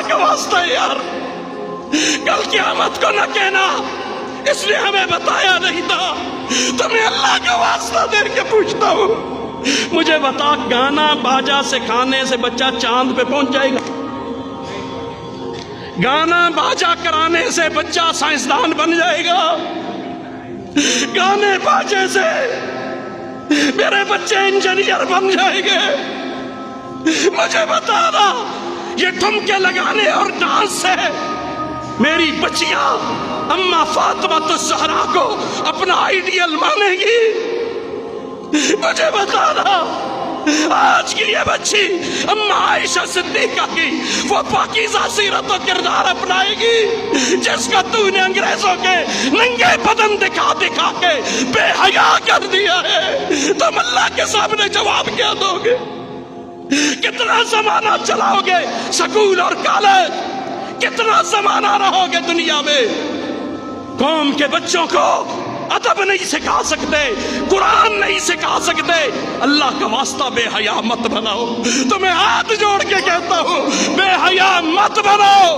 کا واسطہ ہے یار، کل قیامت کو نہ کہنا اس نے ہمیں بتایا نہیں تھا۔ تمہیں اللہ کا واسطہ دے کے پوچھتا ہوں، مجھے بتا گانا باجا سکھانے سے بچہ چاند پہ پہنچ جائے گا؟ گانا باجا کرانے سے بچہ سائنسدان بن جائے گا؟ گانے باجے سے میرے بچے انجینئر بن جائیں گے؟ مجھے بتانا یہ ٹھمکے لگانے اور ڈانس سے میری بچیاں اماں فاطمہ الزہرا کو اپنا آئیڈیل مانیں گی؟ مجھے بتانا آج کی یہ بچی اماں عائشہ صدیقہ کی وہ پاکیزہ سیرت و کردار اپنائے گی جس کا تو نے انگریزوں کے ننگے بدن دکھا دکھا کے بے حیا کر دیا ہے؟ تم اللہ کے سامنے جواب کیا دو گے؟ کتنا زمانہ چلاؤ گے سکول اور کالج؟ کتنا زمانہ رہو گے دنیا میں؟ قوم کے بچوں کو ادب نہیں سکھا سکتے، قرآن نہیں سکھا سکتے، اللہ کا واسطہ بے حیا مت بناؤ۔ تمہیں ہاتھ جوڑ کے کہتا ہوں بے حیا مت بناؤ۔